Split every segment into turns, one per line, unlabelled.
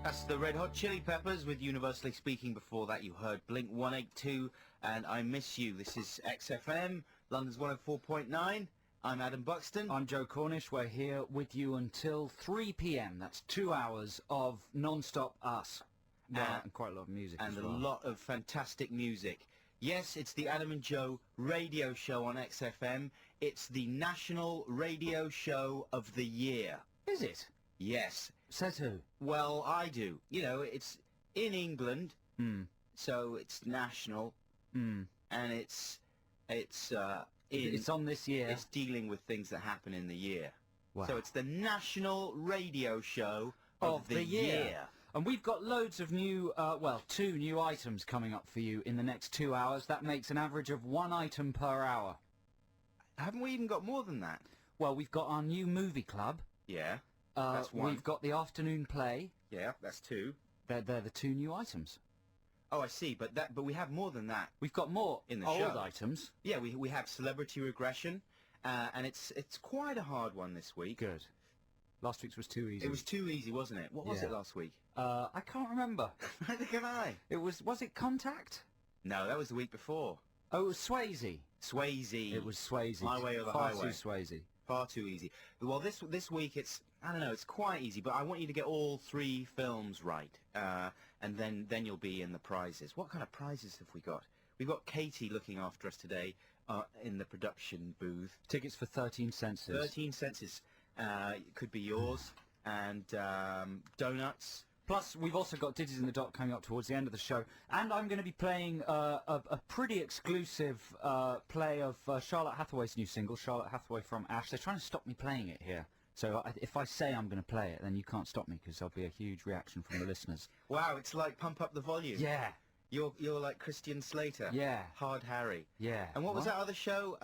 That's the Red Hot Chili Peppers with Universally Speaking. Before that you heard Blink 182 and I Miss You. This is XFM, London's 104.9. I'm Adam Buxton.
I'm Joe Cornish. We're here with you until 3 p.m. That's 2 hours of non-stop us. And quite a lot of music
and
as well.
A lot of fantastic music. Yes, it's the Adam and Joe radio show on XFM. It's the national radio show of the year.
Is it?
Yes.
Says who?
Well, I do. You know, it's in England, so it's national, and it's
on this year.
It's dealing with things that happen in the year.
Wow.
So it's the national radio show of the year.
And we've got loads of new, 2 new items coming up for you in the next 2 hours. That makes an average of 1 item per hour.
Haven't we even got more than that?
Well, we've got our new movie club.
Yeah, that's one.
We've got the afternoon play.
Yeah, that's 2.
They're the 2 new items.
Oh, I see, but we have more than that.
We've got more
in the
old
show.
Items.
Yeah, we have celebrity regression, and it's quite a hard one this week.
Good. Last week's was too easy.
It was too easy, wasn't it? What was it last week?
I can't remember.
Neither can I.
It was it Contact?
No, that was the week before.
Oh, it was Swayze.
Swayze.
It was Swayze.
My Way or the
Far
Highway.
too Swayze.
Far too easy. Well, this week it's, I don't know, it's quite easy, but I want you to get all 3 films right, and then you'll be in the prizes. What kind of prizes have we got? We've got Katie looking after us today in the production booth.
Tickets for 13 senses.
13 senses. It could be yours, and donuts.
Plus, we've also got Ditties in the Dock coming up towards the end of the show, and I'm going to be playing a pretty exclusive play of Charlotte Hathaway's new single, Charlotte Hathaway from Ash. They're trying to stop me playing it here, so if I say I'm going to play it, then you can't stop me, because there'll be a huge reaction from the listeners.
Wow, it's like Pump Up the Volume.
Yeah.
You're like Christian Slater.
Yeah.
Hard Harry.
Yeah.
And what was that other show?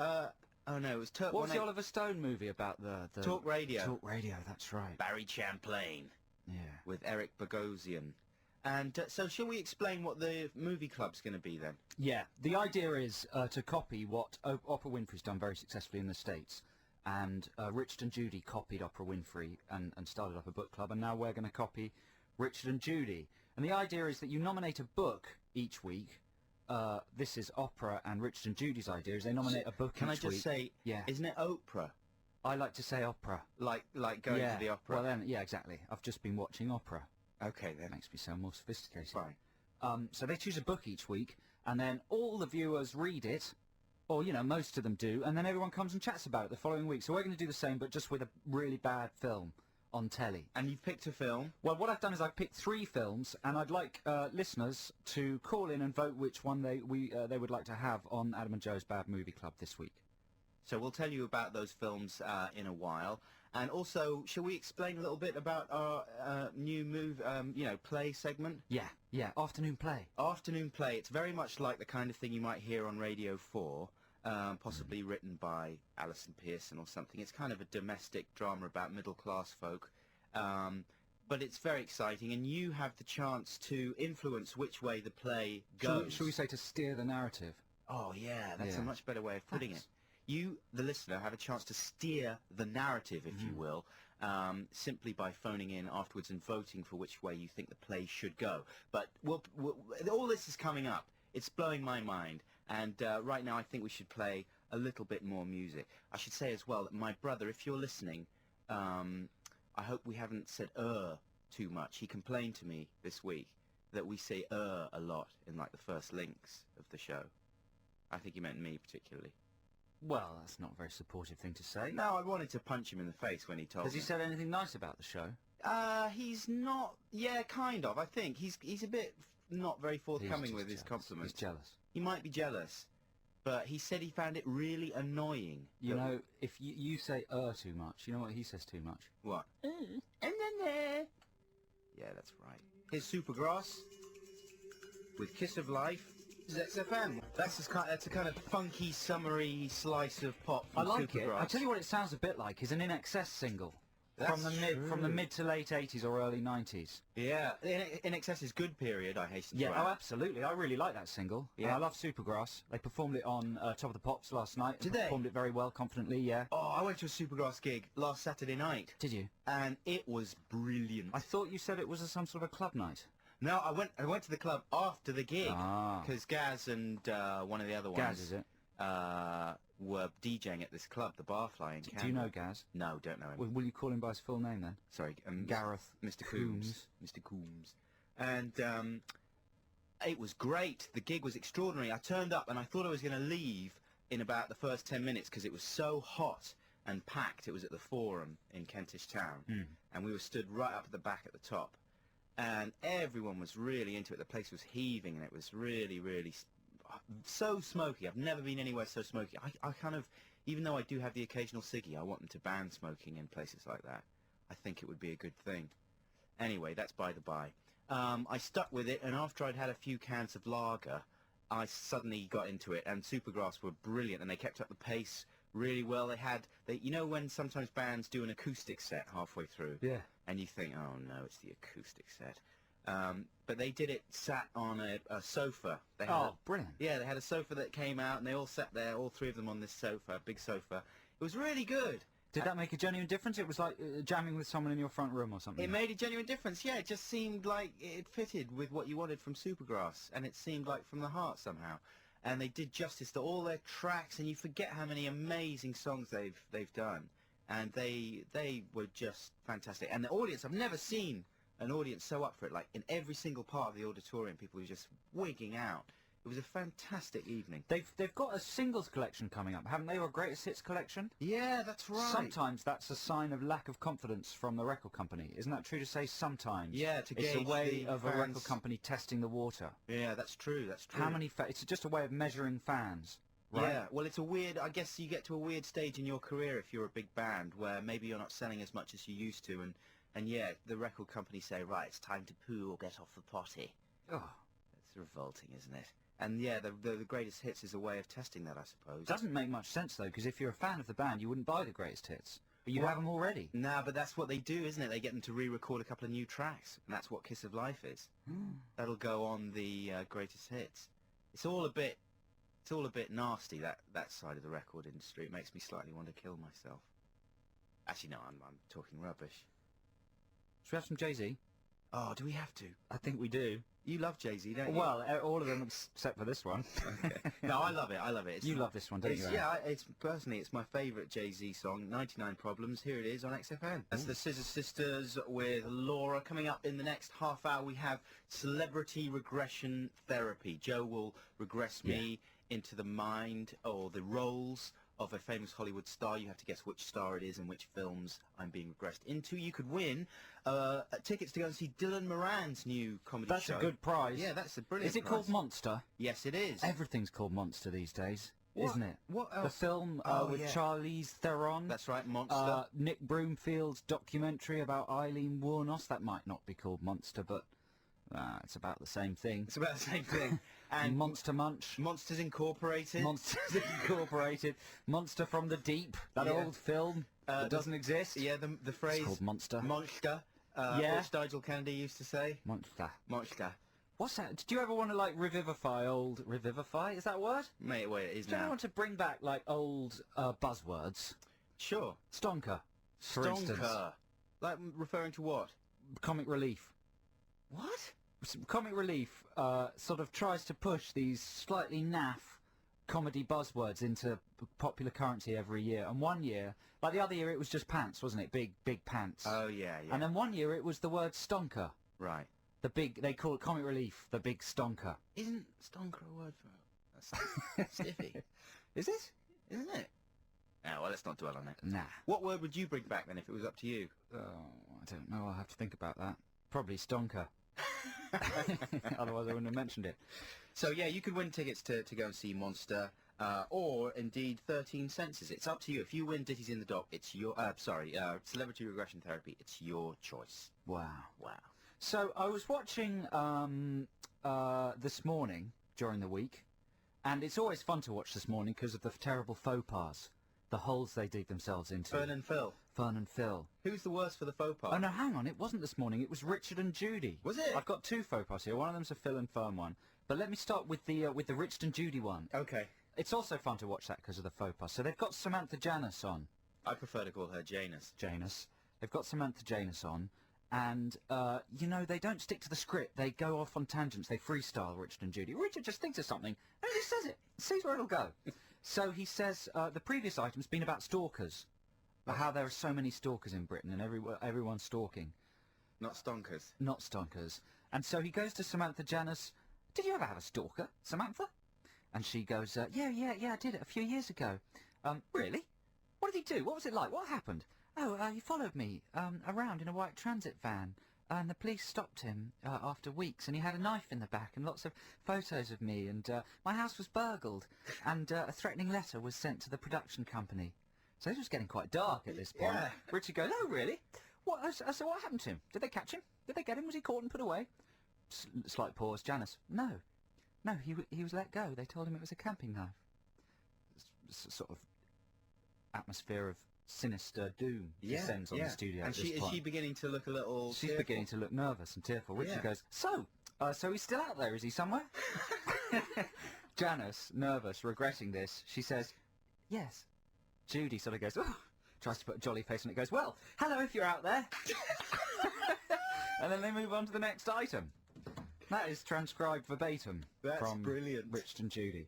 Oh no, it was
What was the Oliver Stone movie about the
Talk Radio?
Talk Radio, that's right.
Barry Champlain.
Yeah.
With Eric Bogosian. And so shall we explain what the movie club's going to be then?
Yeah. The idea is to copy what Oprah Winfrey's done very successfully in the States. And Richard and Judy copied Oprah Winfrey and started up a book club. And now we're going to copy Richard and Judy. And the idea is that you nominate a book each week. This is Oprah and Richard and Judy's idea, is they nominate a book
Can I
each week.
just say, isn't it Oprah?
I like to say opera.
Like going to the opera?
Well then, yeah, exactly. I've just been watching opera.
Okay then.
Makes me sound more sophisticated.
Fine.
So they choose a book each week, and then all the viewers read it, or, you know, most of them do, and then everyone comes and chats about it the following week. So we're going to do the same, but just with a really bad film on telly.
And you've picked a film?
Well, what I've done is I've picked 3 films, and I'd like listeners to call in and vote which one they would like to have on Adam and Joe's Bad Movie Club this week.
So we'll tell you about those films in a while. And also, shall we explain a little bit about our new play segment?
Yeah, afternoon play.
Afternoon play. It's very much like the kind of thing you might hear on Radio 4, possibly written by Alison Pearson or something. It's kind of a domestic drama about middle-class folk. But it's very exciting, and you have the chance to influence which way the play goes.
Shall we say to steer the narrative?
Oh, yeah, that's a much better way of putting it. You, the listener, have a chance to steer the narrative, if you will, simply by phoning in afterwards and voting for which way you think the play should go. But all this is coming up. It's blowing my mind. And right now I think we should play a little bit more music. I should say as well that my brother, if you're listening, I hope we haven't said too much. He complained to me this week that we say a lot in like the first links of the show. I think he meant me particularly.
Well, that's not a very supportive thing to say.
No, I wanted to punch him in the face when he told me.
Has he said anything nice about the show?
He's not... Yeah, kind of, I think. He's a bit not very forthcoming with his compliments.
He's jealous.
He might be jealous. But he said he found it really annoying.
You know, if you say too much, you know what he says too much?
What? Yeah, that's right. Here's Supergrass with Kiss of Life. This is XFM. That's a kind of funky, summery slice of pop from
I like
Supergrass.
it. I tell you what it sounds a bit like is an InXS single. From the
true.
mid to late 80s or early 90s.
Yeah, In Excess's good period, I hasten to
Yeah,
add.
oh, absolutely. I really like that single.
Yeah.
I love Supergrass. They performed it on Top of the Pops last night.
Did they?
Performed it very well, confidently, yeah.
Oh, I went to a Supergrass gig last Saturday night,
Did you?
and it was brilliant.
I thought you said it was some sort of a club night.
No, I went to the club after the gig,
Ah.
because Gaz and one of the other ones
Gaz, is it?
were DJing at this club, the Barfly in Camden.
Do you know Gaz?
No, don't know him.
Will you call him by his full name then?
Sorry,
Gareth
Mr. Coombs. Mr. Coombs. And it was great. The gig was extraordinary. I turned up and I thought I was going to leave in about the first 10 minutes because it was so hot and packed. It was at the Forum in Kentish Town. And we were stood right up at the back at the top. And everyone was really into it. The place was heaving and it was really, really so smoky. I've never been anywhere so smoky. I kind of, even though I do have the occasional ciggy, I want them to ban smoking in places like that. I think it would be a good thing. Anyway, that's by the by. I stuck with it, and after I'd had a few cans of lager, I suddenly got into it, and Supergrass were brilliant, and they kept up the pace really well. You know when sometimes bands do an acoustic set halfway through?
Yeah.
And you think, oh no, it's the acoustic set. But they did it sat on a sofa. They had
brilliant.
Yeah, they had a sofa that came out, and they all sat there, all three of them on this sofa, big sofa. It was really good.
Did that make a genuine difference? It was like jamming with someone in your front room or something.
It made a genuine difference, yeah. It just seemed like it fitted with what you wanted from Supergrass, and it seemed like from the heart somehow. And they did justice to all their tracks, and you forget how many amazing songs they've done. And they were just fantastic. And the audience, I've never seen an audience so up for it. Like in every single part of the auditorium, people were just wigging out. It was a fantastic evening.
They've got a singles collection coming up, haven't they? Or a greatest hits collection?
Yeah, that's right.
Sometimes that's a sign of lack of confidence from the record company. Isn't that true to say? Sometimes.
Yeah, to
it's
gauge
a way
the
of a
fans.
record company testing the water.
Yeah, that's true. That's true.
How many? It's just a way of measuring fans. Right?
Yeah, well, it's a weird. I guess you get to a weird stage in your career if you're a big band where maybe you're not selling as much as you used to, and yeah, the record company say, right, it's time to poo or get off the potty.
Oh,
it's revolting, isn't it? And yeah, the greatest hits is a way of testing that, I suppose.
Doesn't make much sense though, because if you're a fan of the band, you wouldn't buy the greatest hits, but you have them already.
Nah, but that's what they do, isn't it? They get them to re-record a couple of new tracks, and that's what Kiss of Life is. That'll go on the greatest hits. It's all a bit nasty, that side of the record industry. It makes me slightly want to kill myself. Actually, no, I'm talking rubbish.
Should we have some Jay-Z?
Oh, do we have to?
I think we do.
You love Jay-Z, don't you?
Well, all of them except for this one.
Okay. No, I love it. I love it.
You love this one, don't you?
Yeah, it's my favourite Jay-Z song, 99 Problems. Here it is on XFN. That's the Scissor Sisters with Laura. Coming up in the next half hour, we have Celebrity Regression Therapy. Joe will regress me into the mind or the roles of a famous Hollywood star. You have to guess which star it is and which films I'm being regressed into. You could win tickets to go and see Dylan Moran's new comedy show.
That's a good prize.
Yeah, that's a brilliant
Is it
prize.
called Monster?
Yes, it is.
Everything's called Monster these days,
What?
isn't it?
What
The
else?
film with
yeah.
Charlize Theron.
That's right, Monster.
Nick Broomfield's documentary about Eileen Wuornos. That might not be called Monster, but it's about the same thing.
It's about the same thing. And
Monster Munch.
Monsters Incorporated.
Monsters Incorporated. Monster from the Deep. That
Yeah.
old film that doesn't exist.
Yeah, the phrase...
It's called Monster.
Monster.
Yeah.
Which Nigel Kennedy used to say.
Monster.
Monster.
What's that? Did you ever want to like revivify old... Revivify? Is that a word?
Mate, wait, it is
Do you ever
now.
want to bring back like old buzzwords?
Sure.
Stonker, for instance.
Stonker. Like, referring to what?
Comic relief.
What?
Comic relief sort of tries to push these slightly naff comedy buzzwords into popular currency every year. And one year, like the other year, it was just pants, wasn't it? Big pants.
Oh, yeah, yeah.
And then one year it was the word stonker.
Right.
They call it comic relief, the big stonker.
Isn't stonker a word for it? That's stiffy.
Is it?
Isn't it? Oh, well, let's not dwell on it.
Nah.
What word would you bring back, then, if it was up to you?
Oh, I don't know. I'll have to think about that. Probably stonker. Otherwise I wouldn't have mentioned it.
So, yeah, you could win tickets to go and see Monster, or, indeed, 13 Senses. It's up to you. If you win Ditties in the Dock, it's your... Celebrity Regression Therapy, it's your choice.
Wow.
Wow.
So I was watching This Morning during the week, and it's always fun to watch This Morning because of the terrible faux pas, the holes they dig themselves into.
Fern and Phil.
Fern and Phil.
Who's the worst for the faux pas?
Oh, no, hang on. It wasn't this morning. It was Richard and Judy.
Was it?
I've got two faux pas here. One of them's a Phil and Fern one. But let me start with the Richard and Judy one.
Okay.
It's also fun to watch that because of the faux pas. So they've got Samantha Janus on.
I prefer to call her Janus.
Janus. They've got Samantha Janus on. And, you know, they don't stick to the script. They go off on tangents. They freestyle, Richard and Judy. Richard just thinks of something and he says it. Sees where it'll go. So he says the previous item's been about stalkers. How there are so many stalkers in Britain and everyone's stalking.
Not stonkers.
Not stonkers. And so he goes to Samantha Janus. Did you ever have a stalker, Samantha? And she goes, yeah, I did it a few years ago. Really? What did he do? What was it like? What happened? Oh, he followed me around in a white transit van. And the police stopped him after weeks, and he had a knife in the back and lots of photos of me. And my house was burgled, and a threatening letter was sent to the production company. So it was getting quite dark at this point.
Yeah.
Richard goes, oh, really? So what happened to him? Did they catch him? Did they get him? Was he caught and put away? Slight pause. Janice, no, he was let go. They told him it was a camping knife. Sort of atmosphere of sinister doom descends on the studio.
And is she beginning to look a little
She's
tearful?
beginning to look nervous and tearful. Richard
Yeah.
goes, so he's still out there, is he, somewhere? Janice, nervous, regretting this, she says, yes. Judy sort of goes, oh, tries to put a jolly face on it, goes, well, hello if you're out there. And then they move on to the next item. That is transcribed verbatim from
brilliant.
Richard and Judy.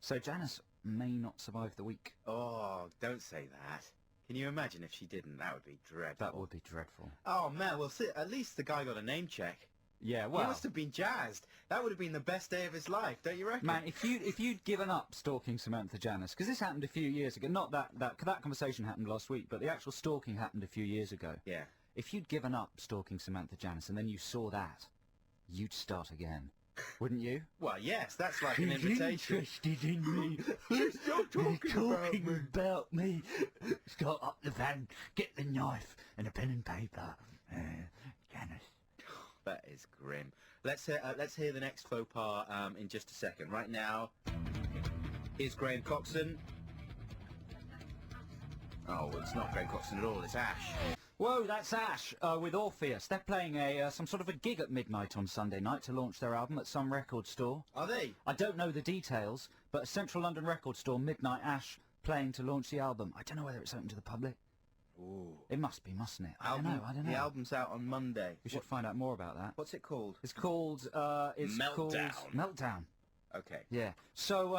So Janice may not survive the week.
Oh, don't say that. Can you imagine if she didn't? That would be dreadful.
That would be dreadful.
Oh, man, well, at least the guy got a name check.
Yeah,
He
well,
must have been jazzed. That would have been the best day of his life, don't you reckon?
man, if you'd given up stalking Samantha Janus, because this happened a few years ago, not that conversation happened last week, but the actual stalking happened a few years ago.
Yeah.
If you'd given up stalking Samantha Janus and then you saw that, you'd start again, wouldn't you?
Well, yes, that's like an invitation.
Interested in me.
Stop talking
about me. Start up the van, get the knife and a pen and paper. Janus.
That is grim. Let's hear the next faux pas in just a second. Right now, here's Graham Coxon. Oh, it's not Graham Coxon at all. It's Ash.
Whoa, that's Ash with Orpheus. They're playing some sort of a gig at midnight on Sunday night to launch their album at some record store.
Are they?
I don't know the details, but a Central London record store, Midnight Ash, playing to launch the album. I don't know whether it's open to the public.
Ooh.
It must be, mustn't it? I don't know.
The album's out on Monday.
We should find out more about that.
What's it called?
It's called...
Meltdown.
Meltdown.
Okay.
Yeah. So,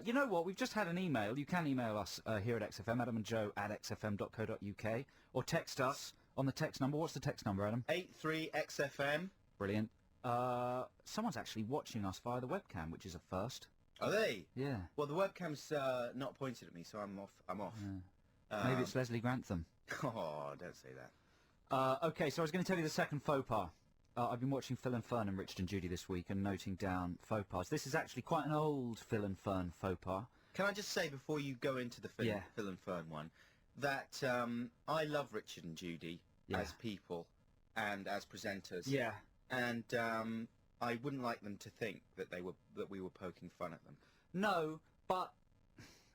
you know what? We've just had an email. You can email us here at XFM, Adam and Joe at xfm.co.uk, or text us on the text number. What's the text number, Adam?
83XFM.
Brilliant. Someone's actually watching us via the webcam, which is a first.
Are they?
Yeah.
Well, the webcam's not pointed at me, so I'm off.
Maybe it's Leslie Grantham.
Oh, don't say that.
Okay, so I was going to tell you the second faux pas. I've been watching Phil and Fern and Richard and Judy this week and noting down faux pas. This is actually quite an old Phil and Fern faux pas.
Can I just say, before you go into the Phil and Fern one, that I love Richard and Judy as people and as presenters.
Yeah.
And I wouldn't like them to think that we were poking fun at them.
No, but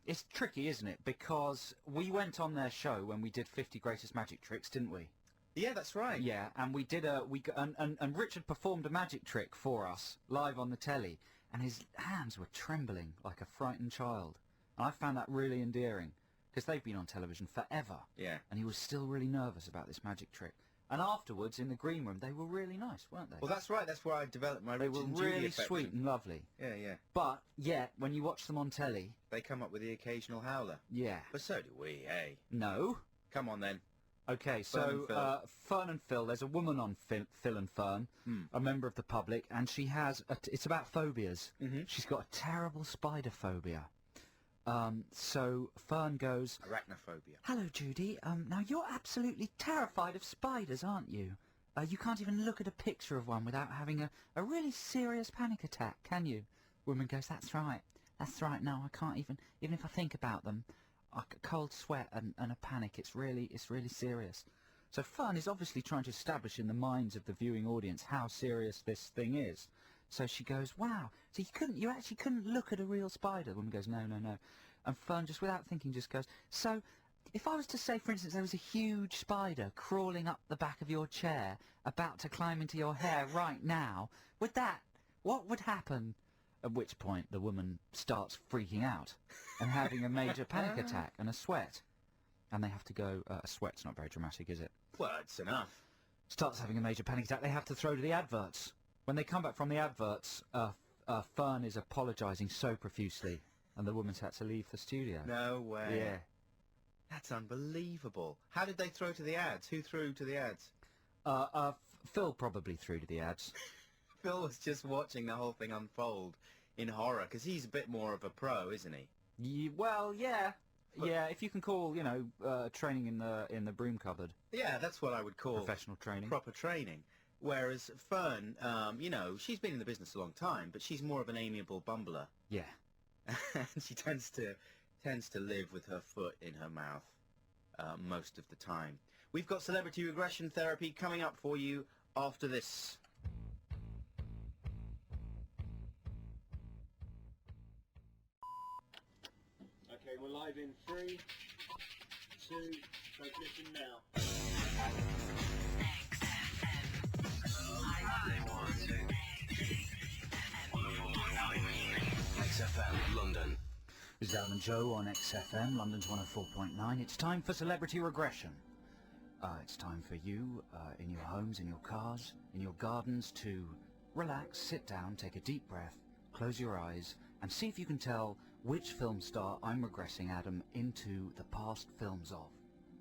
it's tricky, isn't it? Because we went on their show when we did 50 Greatest Magic Tricks, didn't we?
Yeah, that's right.
Yeah, and we did and Richard performed a magic trick for us live on the telly, and his hands were trembling like a frightened child. And I found that really endearing, because they've been on television forever.
Yeah.
And he was still really nervous about this magic trick. And afterwards, in the green room, they were really nice, weren't they?
Well, that's right. That's where I developed my
They
Richard
were
and Judy
really
affection.
sweet and lovely.
Yeah, yeah.
But, yet, when you watch them on telly...
They come up with the occasional howler.
Yeah.
But so do we, eh?
No.
Come on, then.
Okay, so Fern and Phil, there's a woman on Phil and Fern, a member of the public, and she has, it's about phobias. She's got a terrible spider phobia. So Fern goes...
Arachnophobia.
Hello, Judy. Now, you're absolutely terrified of spiders, aren't you? You can't even look at a picture of one without having a really serious panic attack, can you? Woman goes, that's right. That's right. No, I can't even if I think about them, a cold sweat and a panic. It's really serious. So Fern is obviously trying to establish in the minds of the viewing audience how serious this thing is. So she goes, wow, so you actually couldn't look at a real spider? The woman goes, no. And Fern, just without thinking, just goes, so if I was to say, for instance, there was a huge spider crawling up the back of your chair, about to climb into your hair right now, what would happen? At which point the woman starts freaking out and having a major panic attack and a sweat. And they have to go, a sweat's not very dramatic, is it?
Well, it's enough.
Starts having a major panic attack, they have to throw to the adverts. When they come back from the adverts, Fern is apologising so profusely, and the woman's had to leave the studio.
No way.
Yeah.
That's unbelievable. How did they throw to the ads? Who threw to the ads?
Phil probably threw to the ads.
Phil was just watching the whole thing unfold in horror, because he's a bit more of a pro, isn't he?
Well, yeah. Yeah, if you can call, you know, training in the broom cupboard.
Yeah, that's what I would call
professional training.
Proper training. Whereas Fern, you know, she's been in the business a long time, but she's more of an amiable bumbler.
Yeah.
She tends to live with her foot in her mouth most of the time. We've got celebrity regression therapy coming up for you after this.
Okay, we're live in 3, 2, transmission now.
XFM, London.
This is Adam and Joe on XFM, London's 104.9. It's time for celebrity regression. It's time for you, in your homes, in your cars, in your gardens, to relax, sit down, take a deep breath, close your eyes, and see if you can tell which film star I'm regressing Adam into the past films of.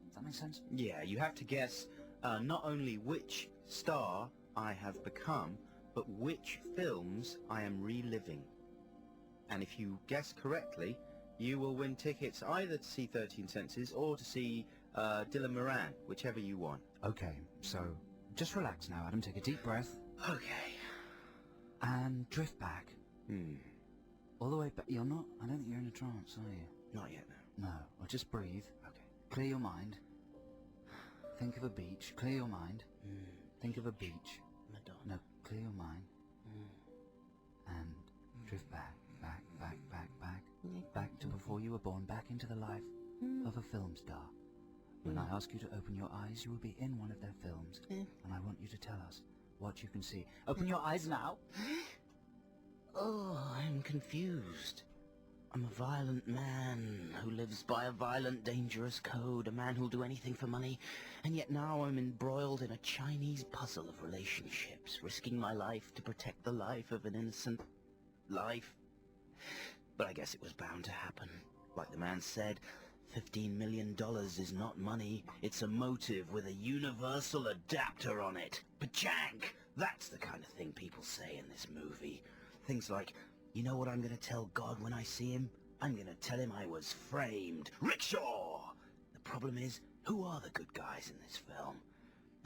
Does that make sense?
Yeah, you have to guess not only which star I have become, but which films I am reliving. And if you guess correctly, you will win tickets either to see 13 Senses or to see Dylan Moran, whichever you want.
Okay, so just relax now, Adam. Take a deep breath.
Okay.
And drift back. All the way back. You're not... I don't think you're in a trance, are you?
Not yet, no.
No. Well, just breathe.
Okay.
Clear your mind. Think of a beach. Clear your mind. Think of a beach.
Madonna.
No, clear your mind. And drift back. Back to before you were born. Back into the life of a film star. When I ask you to open your eyes, you will be in one of their films. And I want you to tell us what you can see. Open your eyes now.
Oh, I'm confused. I'm a violent man who lives by a violent, dangerous code, a man who'll do anything for money, and yet now I'm embroiled in a Chinese puzzle of relationships, risking my life to protect the life of an innocent life. But I guess it was bound to happen. Like the man said, $15 million is not money, it's a motive with a universal adapter on it. Pajank! That's the kind of thing people say in this movie. Things like, you know what I'm going to tell God when I see him? I'm going to tell him I was framed. Rickshaw! The problem is, who are the good guys in this film?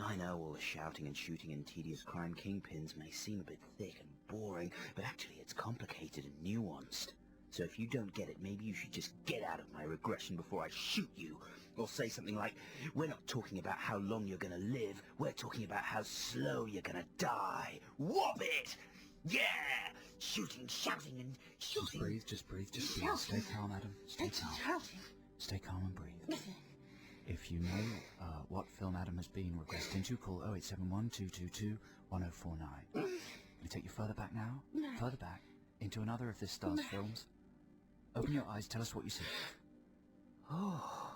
I know all the shouting and shooting and tedious crime kingpins may seem a bit thick and boring, but actually it's complicated and nuanced. So if you don't get it, maybe you should just get out of my regression before I shoot you. Or say something like, we're not talking about how long you're going to live, we're talking about how slow you're going to die. Whoop it! Yeah! Shooting, shouting, and shooting.
Just breathe. Stay calm, Adam. Stay calm. Stay calm and breathe. If you know what film Adam has been regressed into, call 0871 222 1049. Can we take you further back now? Further back, into another of this star's films. Open your eyes, tell us what you see.
Oh,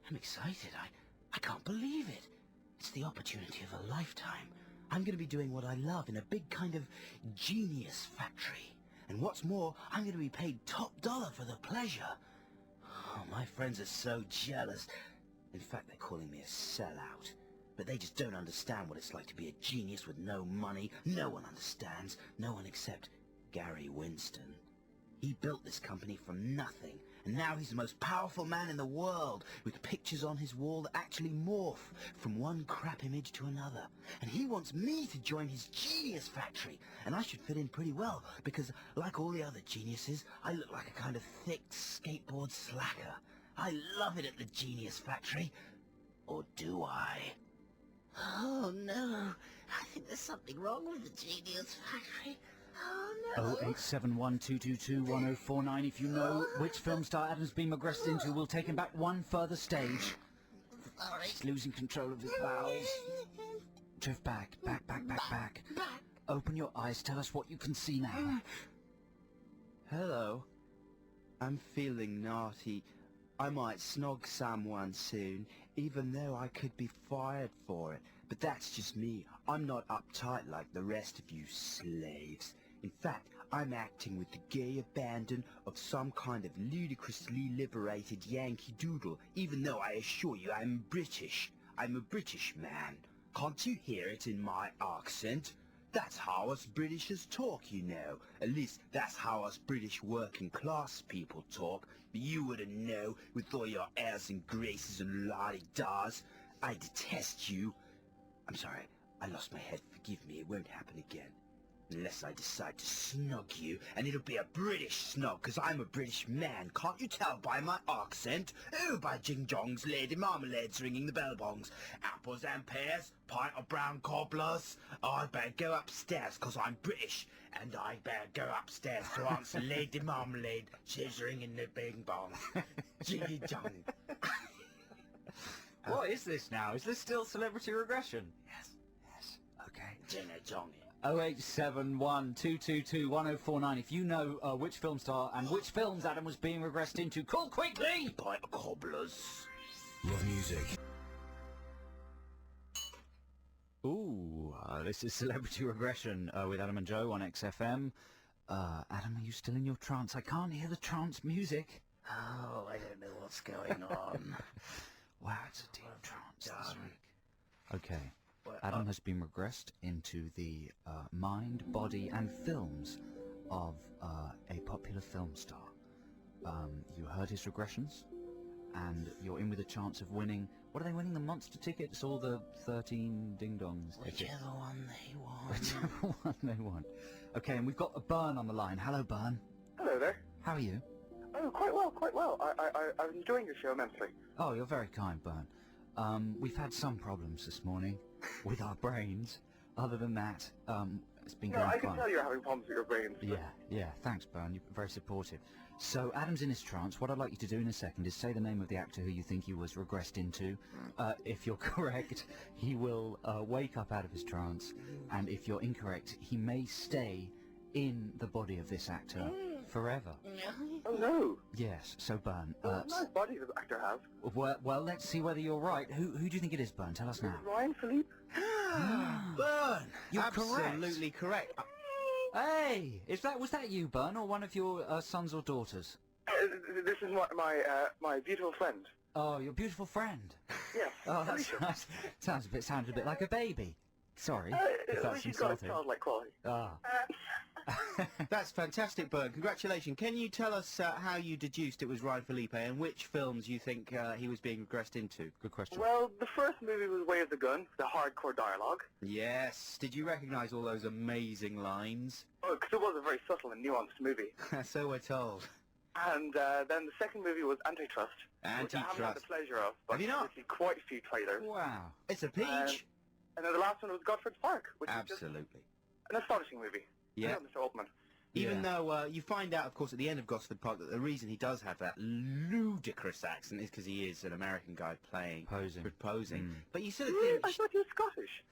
I'm excited. I can't believe it. It's the opportunity of a lifetime. I'm going to be doing what I love in a big kind of genius factory. And what's more, I'm going to be paid top dollar for the pleasure. Oh, my friends are so jealous. In fact, they're calling me a sellout. But they just don't understand what it's like to be a genius with no money. No one understands. No one except Gary Winston. He built this company from nothing, and now he's the most powerful man in the world, with pictures on his wall that actually morph from one crap image to another. And he wants me to join his genius factory, and I should fit in pretty well, because like all the other geniuses, I look like a kind of thick skateboard slacker. I love it at the genius factory. Or do I? Oh no, I think there's something wrong with the genius factory.
Oh, 0871222104 if you know which film star Adam's been regressed into, we'll take him back one further stage. He's losing control of his bowels. Drift back. Open your eyes, tell us what you can see now.
Hello. I'm feeling naughty. I might snog someone soon, even though I could be fired for it. But that's just me. I'm not uptight like the rest of you slaves. In fact, I'm acting with the gay abandon of some kind of ludicrously liberated Yankee Doodle, even though I assure you I'm British. I'm a British man. Can't you hear it in my accent? That's how us Britishers talk, you know. At least that's how us British working class people talk. But you wouldn't know with all your airs and graces and la-di-das. I detest you. I'm sorry, I lost my head. Forgive me, it won't happen again. Unless I decide to snog you, and it'll be a British snog, 'cause I'm a British man. Can't you tell by my accent? Oh, by jing-jongs, lady marmalades ringing the bell-bongs. Apples and pears, pint of brown cobblers. I better go upstairs, 'cause I'm British. And I better go upstairs to answer Lady Marmalade. She's ringing the bing-bong. Jiggy-jong.
What is this now? Is this still celebrity regression?
Yes.
Okay.
Jinga-jongy.
0871222104 if you know which film star and which films Adam was being regressed into. Call quickly!
Pint of cobblers.
Love music.
Ooh, this is Celebrity Regression with Adam and Joe on XFM. Adam, are you still in your trance? I can't hear the trance music.
Oh, I don't know what's going on.
Wow, it's a deep trance this
done.
week. Okay. Adam has been regressed into the mind, body and films of a popular film star. You heard his regressions, and you're in with a chance of winning. What are they winning? The monster tickets or the 13 ding-dongs tickets?
Whichever one they want.
Whichever one they want. Okay, and we've got a Byrne on the line. Hello, Byrne.
Hello there.
How are you?
Oh, quite well. I'm enjoying your show immensely.
Oh, you're very kind, Byrne. We've had some problems this morning with our brains. Other than that, it's been going
I
fine.
can tell you're having problems with your brains.
Yeah, thanks, Byrne. You're very supportive. So, Adam's in his trance. What I'd like you to do in a second is say the name of the actor who you think he was regressed into. If you're correct, he will wake up out of his trance, and if you're incorrect, he may stay in the body of this actor forever.
Oh no.
Yes, so Byrne,
What a nice body the actor has.
well, let's see whether you're right. Who do you think it is, Byrne? Tell us now.
Ryan Philippe.
Byrne!
You're
absolutely correct.
Hey, was that you, Byrne, or one of your sons or daughters?
This is my beautiful friend.
Oh, your beautiful friend.
Yes.
Oh, that's nice. Sounded a bit like a baby. Sorry, if that's
She's got a
insulting.
childlike quality.
Ah.
That's fantastic, Byrne. Congratulations. Can you tell us how you deduced it was Ryan Felipe and which films you think he was being regressed into?
Good question.
Well, the first movie was Way of the Gun, the hardcore dialogue.
Yes. Did you recognise all those amazing lines?
Oh, because it was a very subtle and nuanced movie.
So we're told.
And then the second movie was Antitrust. Which I haven't had the
Antitrust.
pleasure of, but
Have you not?
I've seen quite a few trailers.
Wow.
It's a peach.
And then the last one was Godfrey's Park, which is
Absolutely.
just an astonishing movie.
Yeah.
Mr. Altman.
Even though you find out, of course, at the end of Gosford Park that the reason he does have that ludicrous accent is because he is an American guy proposing. But you sort of think...
I thought he was Scottish.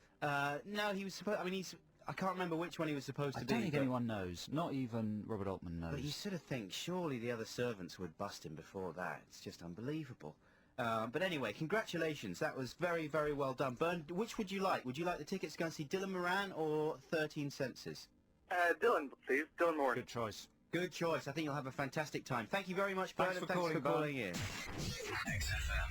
No, he was supposed... I mean, I can't remember which one he was supposed to
I
be.
don't think
but-
anyone knows. Not even Robert Altman knows.
But you sort of think, surely the other servants would bust him before that. It's just unbelievable. But anyway, congratulations. That was very, very well done. Byrne, which would you like? Would you like the tickets to go and see Dylan Moran or 13 Senses?
Dylan, please. Dylan Moore.
Good choice.
Good choice. I think you'll have a fantastic time. Thank you very much, Byrne.
Thanks
and
for
thanks for
calling,
calling in.
XFM.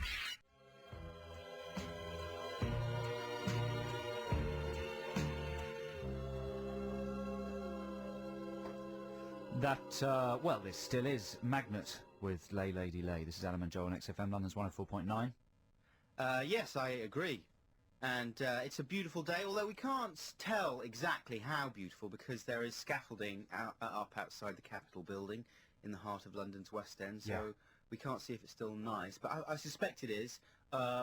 That, well, this still is Magnet with Lay Lady Lay. This is Adam and Joe on XFM, London's 104.9.
Yes, I agree. And it's a beautiful day, although we can't tell exactly how beautiful because there is scaffolding up outside the Capitol building in the heart of London's West End, so we can't see if it's still nice. But I suspect it is.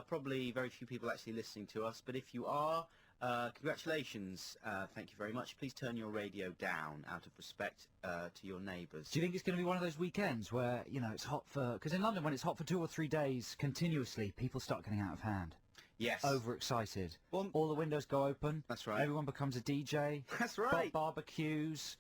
Probably very few people actually listening to us, but if you are, Congratulations. Thank you very much. Please turn your radio down out of respect to your neighbours.
Do you think it's going to be one of those weekends where, you know, it's hot for... Because in London, when it's hot for 2 or 3 days continuously, people start getting out of hand.
Yes.
Overexcited.
Well,
all the windows go open.
That's right.
Everyone becomes a DJ.
That's right.
Barbecues,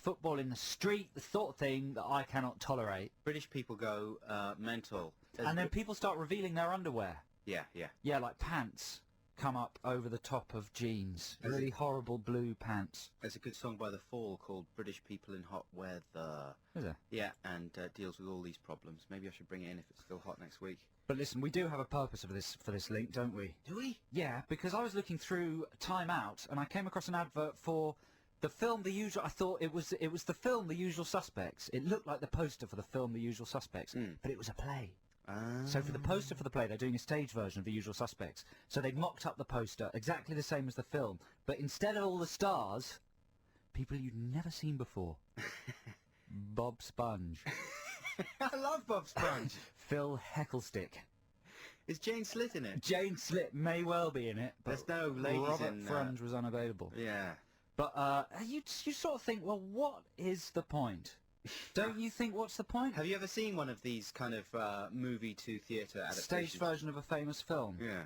football in the street, the sort of thing that I cannot tolerate.
British people go mental.
And then people start revealing their underwear.
Yeah, yeah.
Yeah, like pants come up over the top of jeans. Really horrible blue pants.
There's a good song by The Fall called British People in Hot Weather.
Is there?
Yeah, and deals with all these problems. Maybe I should bring it in if it's still hot next week.
But listen, we do have a purpose for this link, don't we?
Do we?
Yeah, because I was looking through Time Out and I came across an advert for the film The Usual... I thought it was the film The Usual Suspects. It looked like the poster for the film The Usual Suspects, but it was a play. So for the poster for the play, they're doing a stage version of The Usual Suspects. So they've mocked up the poster exactly the same as the film, but instead of all the stars, people you'd never seen before. Bob Sponge.
I love Bob Sponge.
Phil Heckelstick.
Is Jane Slitt in it?
Jane Slitt may well be in it, but
there's no ladies
Robert
in
Frunge was unavailable.
Yeah.
But you sort of think, well, what is the point? Don't you think, what's the point?
Have you ever seen one of these kind of movie to theatre adaptations?
Stage version of a famous film.
Yeah.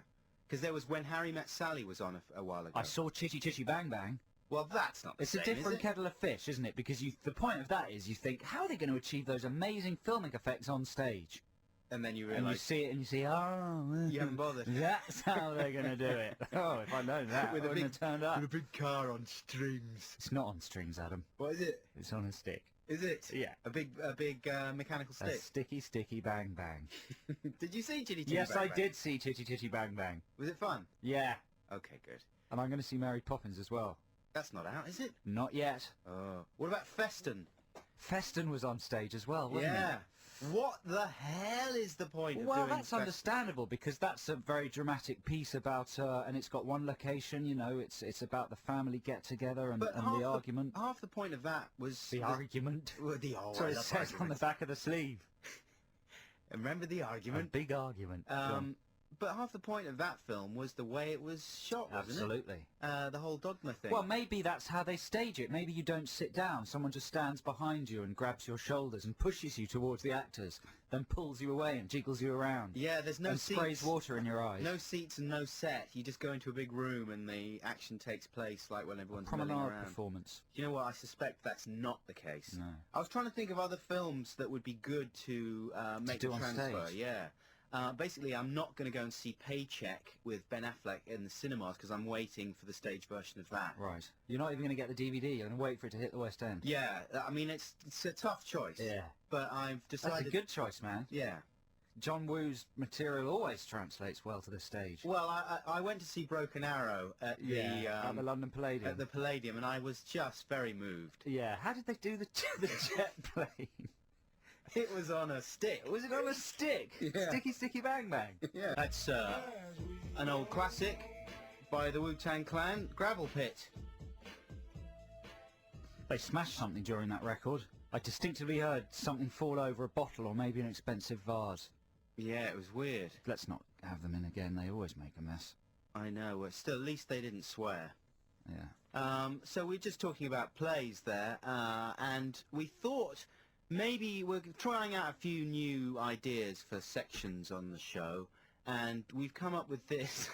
Because there was When Harry Met Sally was on a while ago.
I saw Chitty Chitty Bang Bang.
Well, that's not the
It's
same,
a different
is it?
kettle of fish, isn't it? Because the point of that is you think, how are they going to achieve those amazing filming effects on stage?
And then you
And you
realise...
see it and you see, oh...
You haven't bothered.
That's how they're going to do it. Oh, if I'd known that, I wouldn't have turned up.
With a big car on strings.
It's not on strings, Adam.
What is it?
It's on a stick.
Is it?
Yeah.
A big mechanical
A
stick?
sticky, sticky bang bang.
Did you see Chitty Chitty
Yes,
Bang
I
Bang?
did see Chitty Chitty Bang Bang.
Was it fun?
Yeah.
Okay, good.
And I'm going to see Mary Poppins as well.
That's not out, is it?
Not yet.
Oh. What about Feston?
Feston was on stage as well, wasn't
Yeah.
it?
What the hell is the point of
Well,
doing
that's understandable because that's a very dramatic piece about, and it's got one location. You know, it's about the family get together and the argument.
Half the point of that was
The argument.
Well,
That's what it says on the back of the sleeve.
Remember the
A
argument?
big argument. Go on.
But half the point of that film was the way it was shot, wasn't
Absolutely.
it? The whole dogma thing.
Well, maybe that's how they stage it. Maybe you don't sit down. Someone just stands behind you and grabs your shoulders and pushes you towards the actors, then pulls you away and jiggles you around.
Yeah, there's no
and
seats.
sprays water in your eyes.
No seats and no set. You just go into a big room and the action takes place like when everyone's milling
Promenade
around.
performance.
You know what? I suspect that's not the case.
No.
I was trying to think of other films that would be good to make
do
the
on
transfer.
stage.
Yeah. Basically, I'm not going to go and see Paycheck with Ben Affleck in the cinemas because I'm waiting for the stage version of that.
Right. You're not even going to get the DVD. You're going to wait for it to hit the West End.
Yeah, I mean, it's a tough choice.
Yeah.
But I've decided...
That's a good choice, man.
Yeah.
John Woo's material always translates well to the stage.
Well, I went to see Broken Arrow at
at the London Palladium.
at the Palladium, and I was just very moved.
Yeah. How did they do the jet plane?
It was on a stick.
Was it on a stick?
Yeah.
Sticky, sticky, bang, bang.
Yeah. That's an old classic by the Wu-Tang Clan, Gravel Pit.
They smashed something during that record. I distinctly heard something fall over a bottle or maybe an expensive vase.
Yeah, it was weird.
Let's not have them in again. They always make a mess.
I know. Well, still, at least they didn't swear.
Yeah.
So we're just talking about plays there, and we thought maybe we're trying out a few new ideas for sections on the show, and we've come up with this.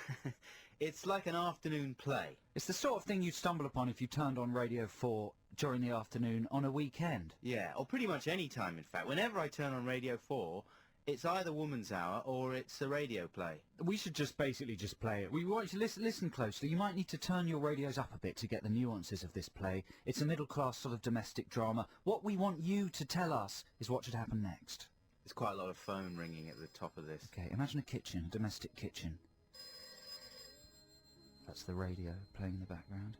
It's like an afternoon play.
It's the sort of thing you'd stumble upon if you turned on Radio 4 during the afternoon on a weekend.
Yeah, or pretty much any time, in fact. Whenever I turn on Radio 4, it's either Woman's Hour or it's a radio play.
We should just basically just play it. We want you to listen closely. You might need to turn your radios up a bit to get the nuances of this play. It's a middle-class sort of domestic drama. What we want you to tell us is what should happen next.
There's quite a lot of phone ringing at the top of this.
Okay, imagine a kitchen, a domestic kitchen. That's the radio playing in the background.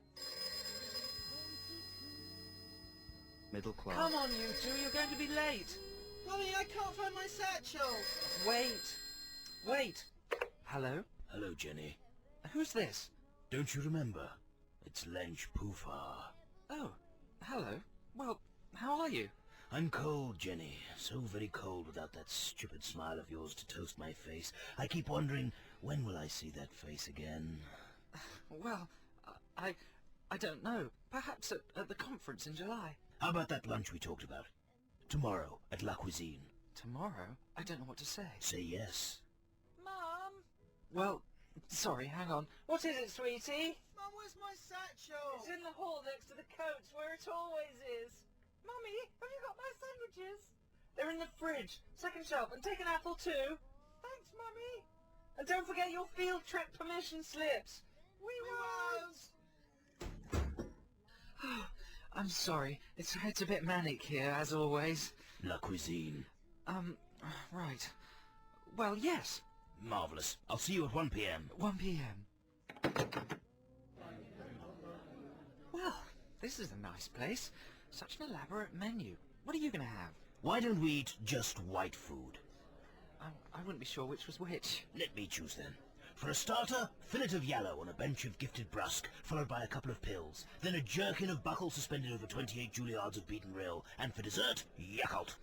Middle class.
Come on, you two, you're going to be late.
Mummy, I can't find my satchel.
Wait. Hello?
Hello, Jenny.
Who's this?
Don't you remember? It's Lench Poofar.
Oh, hello. Well, how are you?
I'm cold, Jenny. So very cold without that stupid smile of yours to toast my face. I keep wondering, when will I see that face again?
Well, I don't know. Perhaps at the conference in July.
How about that lunch we talked about? Tomorrow, at La Cuisine.
Tomorrow? I don't know what to say.
Say yes.
Mum!
Well, sorry, hang on. What is it, sweetie?
Mum, where's my satchel?
It's in the hall next to the coats, where it always is.
Mummy, have you got my sandwiches?
They're in the fridge, second shelf, and take an apple too.
Thanks, Mummy.
And don't forget your field trip permission slips.
We won't.
I'm sorry, it's a bit manic here, as always.
La Cuisine.
Right. Well, yes.
Marvellous. I'll see you at 1 p.m.
1 p.m. Well, this is a nice place. Such an elaborate menu. What are you going to have?
Why don't we eat just white food?
I wouldn't be sure which was which.
Let me choose then. For a starter, fillet of yellow on a bench of gifted brusque, followed by a couple of pills. Then a jerkin of buckle suspended over 28 Juilliards of beaten rill. And for dessert, Yakult.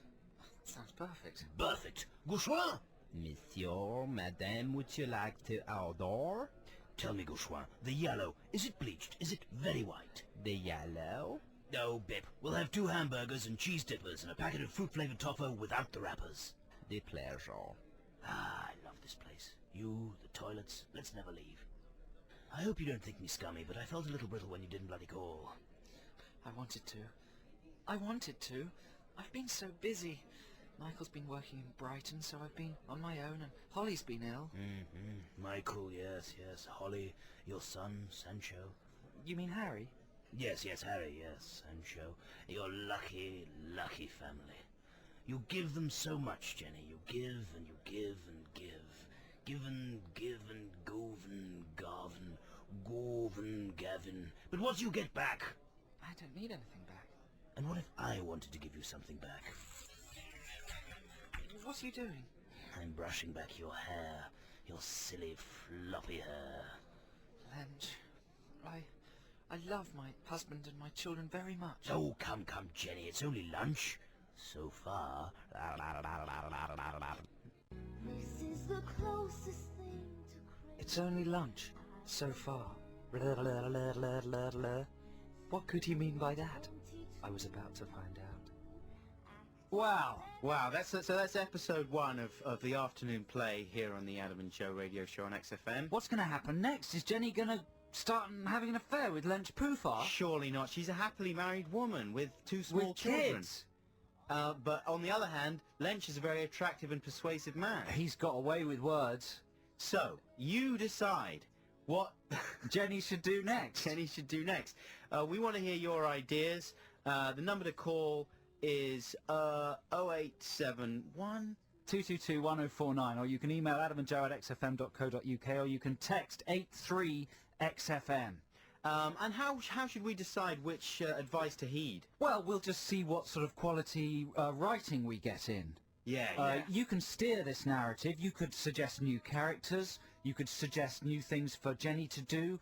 Sounds perfect.
Perfect. Gauchois?
Monsieur, madame, would you like to order?
Tell me, Gauchois, the yellow, is it bleached? Is it very white?
The yellow?
No, Bip. We'll have 2 hamburgers and cheese dippers and a packet of fruit-flavored toffee without the wrappers.
The pleasure.
Ah, I love this place. You, the toilets, let's never leave. I hope you don't think me scummy, but I felt a little brittle when you didn't bloody call.
I wanted to. I've been so busy. Michael's been working in Brighton, so I've been on my own, and Holly's been ill.
Michael, yes. Holly, your son, Sancho.
You mean Harry?
Yes, Harry, yes, Sancho. Your lucky, lucky family. You give them so much, Jenny. You give and you give and give. Give and Govan, Gavin. But what do you get back?
I don't need anything back.
And what if I wanted to give you something back?
What are you doing?
I'm brushing back your hair. Your silly, floppy hair.
Lench, I love my husband and my children very much.
Oh, come, Jenny. It's only lunch. So far.
This is the closest thing to crazy.
It's only lunch, so far. What could he mean by that? I was about to find out.
Wow, that's episode 1 of the afternoon play here on the Adam and Joe radio show on XFM.
What's going to happen next? Is Jenny going to start having an affair with Lench Poofar?
Surely not. She's a happily married woman with 2 small children.
Kids.
But on the other hand, Lench is a very attractive and persuasive man.
He's got away with words.
So, you decide what
Jenny should do next.
We want to hear your ideas. The number to call is 0871
222-1049, or you can email adamandjoe@xfm.co.uk, or you can text 83XFM.
And how should we decide which advice to heed?
Well, we'll just see what sort of quality writing we get in.
Yeah.
You can steer this narrative. You could suggest new characters. You could suggest new things for Jenny to do.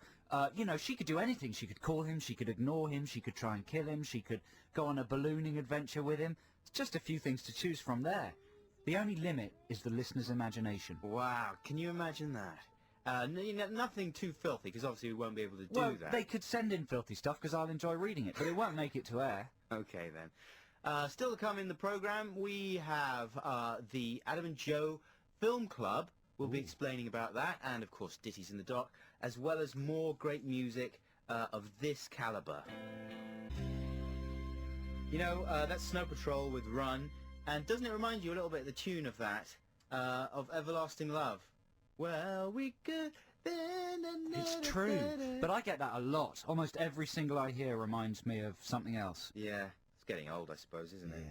She could do anything. She could call him. She could ignore him. She could try and kill him. She could go on a ballooning adventure with him. It's just a few things to choose from there. The only limit is the listener's imagination.
Wow, can you imagine that? Nothing too filthy, because obviously we won't be able to do that.
They could send in filthy stuff, because I'll enjoy reading it, but it won't make it to air.
Okay, then. Still to come in the programme, we have the Adam and Joe Film Club. We'll be explaining about that, and, of course, Ditties in the Dock, as well as more great music of this calibre. That's Snow Patrol with Run, and doesn't it remind you a little bit of the tune of that, of Everlasting Love? Well, we could...
It's true, but I get that a lot. Almost every single I hear reminds me of something else.
Yeah, it's getting old, I suppose, isn't it?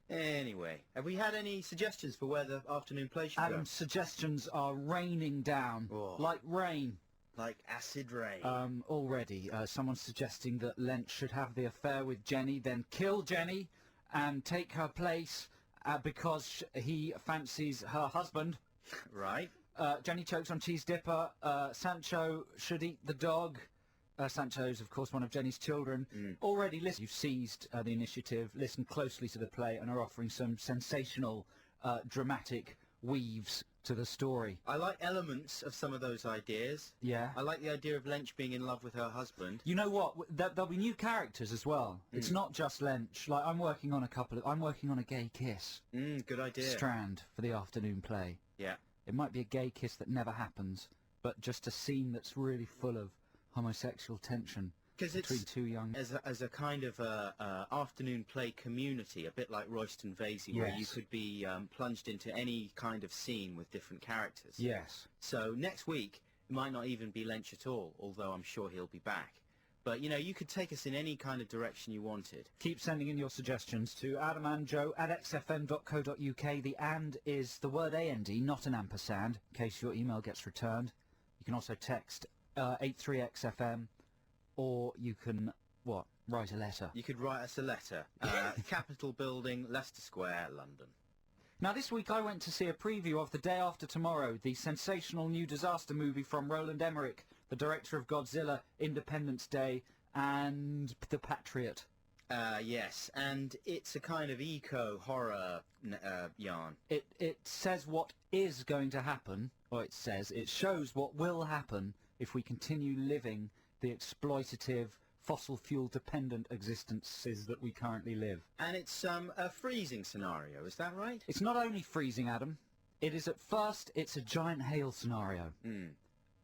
Anyway, have we had any suggestions for where the afternoon play should go?
Adam's suggestions are raining down, like rain.
Like acid rain.
Already, someone's suggesting that Lent should have the affair with Jenny, then kill Jenny, and take her place because he fancies her husband.
Right.
Jenny chokes on cheese dipper. Sancho should eat the dog. Sancho's, of course, one of Jenny's children. Already, listen, you've seized the initiative, listened closely to the play, and are offering some sensational, dramatic weaves to the story.
I like elements of some of those ideas.
Yeah.
I like the idea of Lench being in love with her husband.
You know what? There'll be new characters as well. It's not just Lench. Like, I'm working on a gay kiss.
Good idea.
Strand for the afternoon play.
Yeah.
It might be a gay kiss that never happens, but just a scene that's really full of homosexual tension between two young...
As a kind of afternoon play community, a bit like Royston Vasey, where you could be plunged into any kind of scene with different characters.
Yes.
So next week, it might not even be Lench at all, although I'm sure he'll be back. But, you know, you could take us in any kind of direction you wanted.
Keep sending in your suggestions to adamandjoe@xfm.co.uk. The and is the word AND, not an ampersand, in case your email gets returned. You can also text 83XFM, or you can, write a letter.
You could write us a letter. Capitol Building, Leicester Square, London.
Now, this week I went to see a preview of The Day After Tomorrow, the sensational new disaster movie from Roland Emmerich, the director of Godzilla, Independence Day, and The Patriot.
Yes, and it's a kind of eco-horror yarn.
It says what is going to happen, or it shows what will happen if we continue living the exploitative, fossil fuel-dependent existences that we currently live.
And it's a freezing scenario, is that right?
It's not only freezing, Adam. It is at first, it's a giant hail scenario.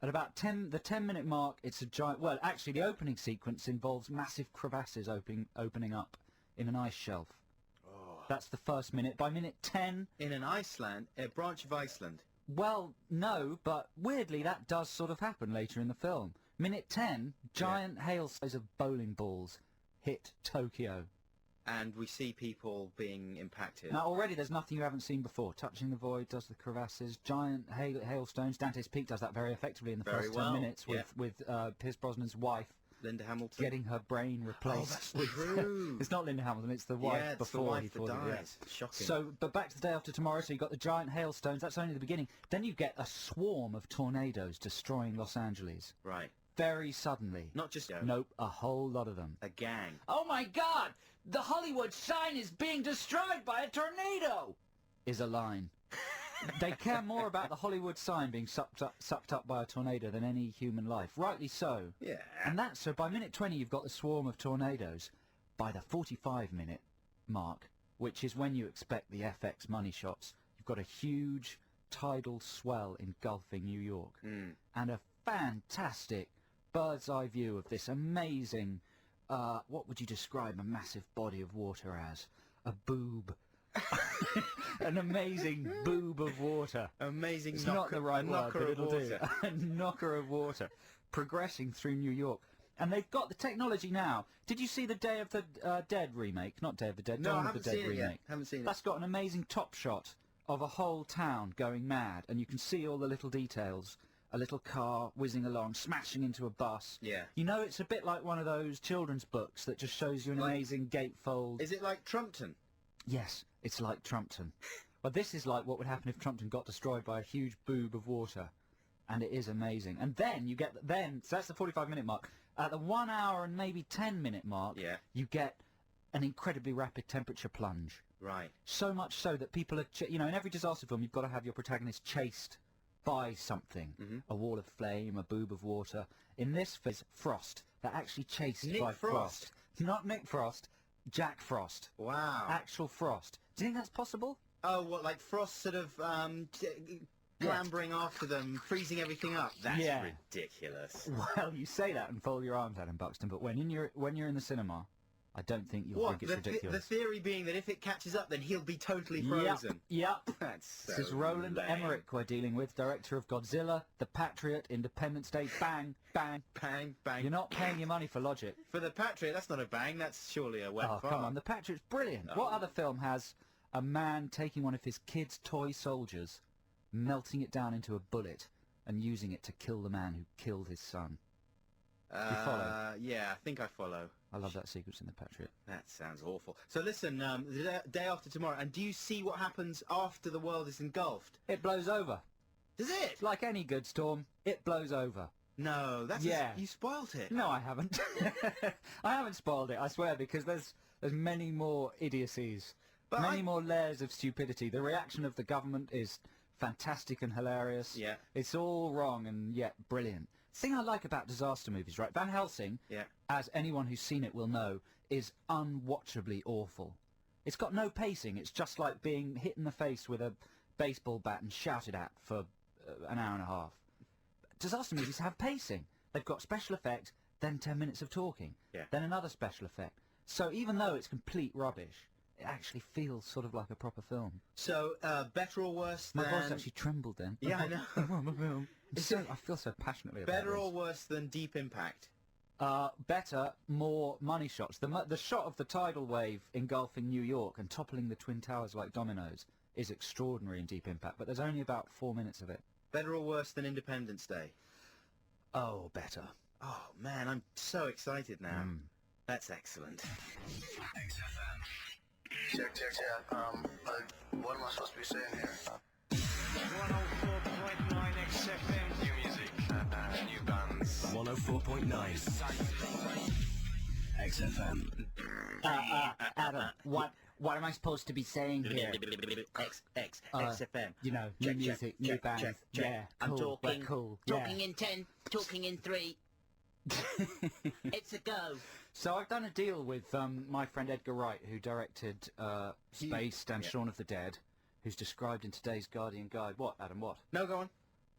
At about the 10-minute mark, it's a giant... Well, actually, the opening sequence involves massive crevasses opening up in an ice shelf. Oh. That's the first minute. By minute 10...
In a branch of Iceland.
Well, no, but weirdly, that does sort of happen later in the film. Minute 10, giant hailstones of bowling balls hit Tokyo.
And we see people being impacted.
Now, already there's nothing you haven't seen before. Touching the Void does the crevasses, giant hailstones. Dante's Peak does that very effectively in the first 10 minutes with Pierce Brosnan's wife.
Linda Hamilton.
Getting her brain replaced.
Oh, that's true.
It's not Linda Hamilton, it's the wife before he dies.
Shocking.
So, but back to The Day After Tomorrow, so you've got the giant hailstones, that's only the beginning. Then you get a swarm of tornadoes destroying Los Angeles.
Right.
Very suddenly.
Not just...
Nope, a whole lot of them.
A gang.
Oh my God! The Hollywood sign is being destroyed by a tornado! Is a line. They care more about the Hollywood sign being sucked up by a tornado than any human life. Rightly so.
Yeah.
And so by minute 20 you've got the swarm of tornadoes. By the 45-minute mark, which is when you expect the FX money shots, you've got a huge tidal swell engulfing New York. And a fantastic bird's eye view of this amazing, what would you describe a massive body of water as? A boob. An amazing boob of water.
Amazing
it's
knocker,
not the right word, but it'll do.
water.
A knocker of water progressing through New York. And they've got the technology now. Did you see the Day of the Dead remake? Not Day of the Dead,
no,
Dawn
I
of the
haven't
Dead
seen it
remake.
Yet. Haven't seen it.
That's got an amazing top shot of a whole town going mad, and you can see all the little details. A little car whizzing along, smashing into a bus.
Yeah.
You know, it's a bit like one of those children's books that just shows you an amazing gatefold.
Is it like Trumpton?
Yes, it's like Trumpton. Well, this is like what would happen if Trumpton got destroyed by a huge boob of water. And it is amazing. And then you get... So that's the 45-minute mark. At the 1 hour and maybe 10-minute mark, you get an incredibly rapid temperature plunge.
Right.
So much so that people are... in every disaster film, you've got to have your protagonist chased by something. A wall of flame, a boob of water. In this phase, Frost. They're actually chased by Frost. Not Nick Frost, Jack Frost.
Wow.
Actual Frost. Do you think that's possible?
Oh, what, like Frost sort of clambering after them, freezing everything up? That's ridiculous.
Well, you say that and fold your arms, Adam Buxton, but when you're in the cinema, I don't think you'll think it's ridiculous.
The theory being that if it catches up, then he'll be totally frozen.
Yep.
That's so
This is Roland
lame.
Emmerich we're dealing with, director of Godzilla, The Patriot, Independence Day, bang, bang.
Bang, bang.
You're not paying your money for logic.
For The Patriot, that's not a bang, that's surely a wet fart.
Oh, come on, The Patriot's brilliant.
Oh.
What other film has a man taking one of his kids' toy soldiers, melting it down into a bullet, and using it to kill the man who killed his son? Do you follow?
Yeah, I think I follow.
I love that sequence in The Patriot.
That sounds awful. So listen, the day after tomorrow, and do you see what happens after the world is engulfed?
It blows over.
Does it?
Like any good storm, it blows over.
No, that's you spoilt it.
No, I haven't. I haven't spoiled it, I swear, because there's many more idiocies, many more layers of stupidity. The reaction of the government is fantastic and hilarious.
Yeah.
It's all wrong and yet brilliant. The thing I like about disaster movies, right? Van Helsing,
Yeah.
as anyone who's seen it will know, is unwatchably awful. It's got no pacing. It's just like being hit in the face with a baseball bat and shouted at for an hour and a half. Disaster movies have pacing. They've got special effect, then 10 minutes of talking,
Yeah.
then another special effect. So even though it's complete rubbish, it actually feels sort of like a proper film.
So, better or worse
My
than...
voice actually trembled then.
Yeah, I know.
I feel so passionately about
Better
this.
or worse than Deep Impact?
Better, more money shots. The shot of the tidal wave engulfing New York and toppling the Twin Towers like dominoes is extraordinary in Deep Impact, but there's only about 4 minutes of it.
Better or worse than Independence Day?
Oh, better.
Oh, man, I'm so excited now.
Mm.
That's excellent.
XFM.
Check. What am I supposed to be saying here?
104.9 XFM. New music. New bands. 104.9 XFM.
Adam, what am I supposed to be saying here?
XFM.
You know, new music, new bands. Yeah,
I'm
cool,
talking.
we're cool.
Talking in 10, talking in 3. It's a go.
So I've done a deal with my friend Edgar Wright, who directed Spaced and Shaun of the Dead, who's described in today's Guardian Guide. What, Adam, what?
No, go on.